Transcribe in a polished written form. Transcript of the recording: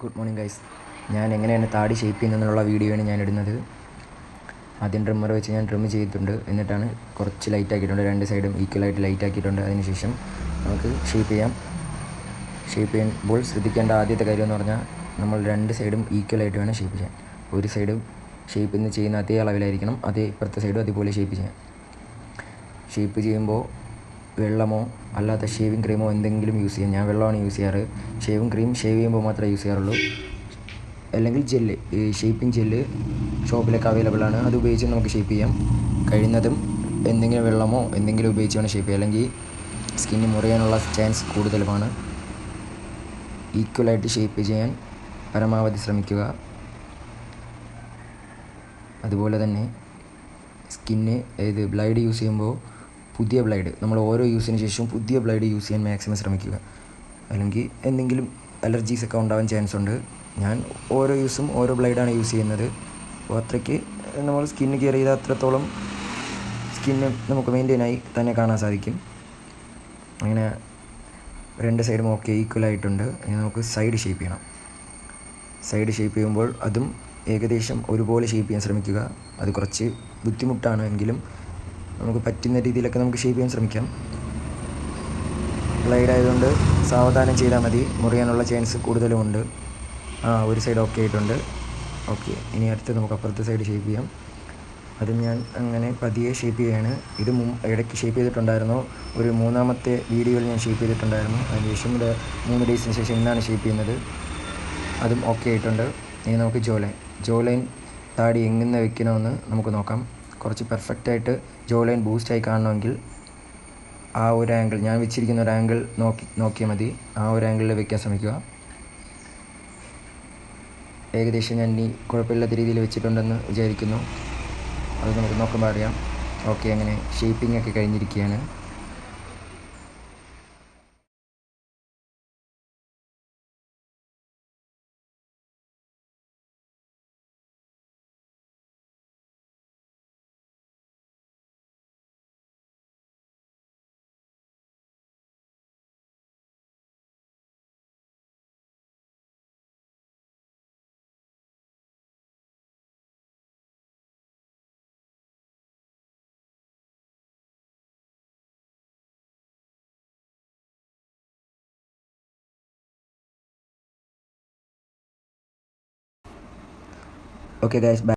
Good morning guys. ഞാൻ എങ്ങനെയാണ് താടി ഷേപ്പ് ചെയ്യുന്നതെന്നുള്ള വീഡിയോ ആണ് ഞാൻ ഇടുന്നത്. ആദ്യം ഡ്രിമ്മർ വെച്ച് ഞാൻ ട്രിം ചെയ്തിട്ടുണ്ട്. എന്നിട്ടാണ് കുറച്ച് ലൈറ്റ് ആക്കിയിട്ടുണ്ട്, രണ്ട് സൈഡും ഈക്വലായിട്ട് ലൈറ്റ് ആക്കിയിട്ടുണ്ട്. അതിനുശേഷം നമുക്ക് ഷേപ്പ് ചെയ്യാം. ഷേപ്പ് ചെയ്യുമ്പോൾ ശ്രദ്ധിക്കേണ്ട ആദ്യത്തെ കാര്യം എന്ന് പറഞ്ഞാൽ നമ്മൾ രണ്ട് സൈഡും ഈക്വലായിട്ട് വേണം ഷേപ്പ് ചെയ്യാൻ. ഒരു സൈഡും ഷേപ്പ് ഇന്ന് ചെയ്യുന്ന അതേ അളവിലായിരിക്കണം, അതേ ഇപ്പുറത്തെ സൈഡും അതുപോലെ ഷേപ്പ് ചെയ്യാം. ഷേപ്പ് ചെയ്യുമ്പോൾ വെള്ളമോ അല്ലാത്ത ഷേവിങ് ക്രീമോ എന്തെങ്കിലും യൂസ് ചെയ്യാം. ഞാൻ വെള്ളമാണ് യൂസ് ചെയ്യാറ്. ഷേവിങ് ക്രീം ഷേവ് ചെയ്യുമ്പോൾ മാത്രമേ യൂസ് ചെയ്യാറുള്ളൂ. അല്ലെങ്കിൽ ജെല്ല്, ഈ ഷേപ്പിംഗ് ജെല്ല് ഷോപ്പിലൊക്കെ അവൈലബിൾ ആണ്. അത് ഉപയോഗിച്ച് നമുക്ക് ഷേപ്പ് ചെയ്യാം. കഴിയുന്നതും എന്തെങ്കിലും വെള്ളമോ എന്തെങ്കിലും ഉപയോഗിച്ച് വേണം ഷേപ്പ് ചെയ്യാം, അല്ലെങ്കിൽ സ്കിന്ന് മുറിയാനുള്ള ചാൻസ് കൂടുതലുമാണ്. ഈക്വലായിട്ട് ഷേപ്പ് ചെയ്യാൻ പരമാവധി ശ്രമിക്കുക. അതുപോലെ തന്നെ സ്കിന്ന് ബ്ലേഡ് യൂസ് ചെയ്യുമ്പോൾ പുതിയ ബ്ലേഡ്, നമ്മൾ ഓരോ യൂസിന് ശേഷവും പുതിയ ബ്ലേഡ് യൂസ് ചെയ്യാൻ മാക്സിമം ശ്രമിക്കുക. അല്ലെങ്കിൽ എന്തെങ്കിലും അലർജീസ് ഒക്കെ ഉണ്ടാവാൻ ചാൻസ് ഉണ്ട്. ഞാൻ ഓരോ യൂസും ഓരോ ബ്ലേഡാണ് യൂസ് ചെയ്യുന്നത്. അപ്പോൾ അത്രയ്ക്ക് നമ്മൾ സ്കിന്ന് കെയർ ചെയ്താൽ അത്രത്തോളം സ്കിന്ന് നമുക്ക് മെയിൻറ്റെയിനായി തന്നെ കാണാൻ സാധിക്കും. അങ്ങനെ രണ്ട് സൈഡും ഓക്കെ ഈക്വലായിട്ടുണ്ട്. ഇനി നമുക്ക് സൈഡ് ഷേപ്പ് ചെയ്യണം. സൈഡ് ഷേപ്പ് ചെയ്യുമ്പോൾ അതും ഏകദേശം ഒരുപോലെ ഷേപ്പ് ചെയ്യാൻ ശ്രമിക്കുക. അത് കുറച്ച് ബുദ്ധിമുട്ടാണ്, എങ്കിലും നമുക്ക് പറ്റുന്ന രീതിയിലൊക്കെ നമുക്ക് ഷേപ്പ് ചെയ്യാൻ ശ്രമിക്കാം. ബ്ലേഡ് ആയതുകൊണ്ട് സാവധാനം ചെയ്താൽ മതി, മുറിയാനുള്ള ചാൻസ് കൂടുതലുമുണ്ട്. ഒരു സൈഡ് ഓക്കെ ആയിട്ടുണ്ട്. ഓക്കെ, ഇനി അടുത്ത് നമുക്ക് അപ്പുറത്തെ സൈഡ് ഷേപ്പ് ചെയ്യാം. അതും ഞാൻ അങ്ങനെ പതിയെ ഷേപ്പ് ചെയ്യുകയാണ്. ഇത് ഇടയ്ക്ക് ഷേപ്പ് ചെയ്തിട്ടുണ്ടായിരുന്നു, ഒരു മൂന്നാമത്തെ വീഡിയോയിൽ ഞാൻ ഷേപ്പ് ചെയ്തിട്ടുണ്ടായിരുന്നു. അതിനുശേഷം 3 ഡേയ്സിന് ശേഷം ഇന്നാണ് ഷേപ്പ് ചെയ്യുന്നത്. അതും ഓക്കെ ആയിട്ടുണ്ട്. ഇനി നമുക്ക് ജോ ലൈൻ താടി എങ്ങനെ വെക്കണമെന്ന് നമുക്ക് നോക്കാം. കുറച്ച് പെർഫെക്റ്റായിട്ട് ജോ ലൈൻ ബൂസ്റ്റായി കാണണമെങ്കിൽ ആ ഒരു ആംഗിൾ, ഞാൻ വെച്ചിരിക്കുന്ന ഒരു ആംഗിൾ നോക്കിയാൽ മതി. ആ ഒരു ആംഗിളിൽ വെക്കാൻ ശ്രമിക്കുക. ഏകദേശം ഞാൻ ഇനി കുഴപ്പമില്ലാത്ത രീതിയിൽ വെച്ചിട്ടുണ്ടെന്ന് വിചാരിക്കുന്നു. അത് നമുക്ക് നോക്കുമ്പോൾ അറിയാം. ഓക്കെ, അങ്ങനെ ഷേപ്പിംഗ് ഒക്കെ കഴിഞ്ഞിരിക്കുകയാണ്. Okay guys, by.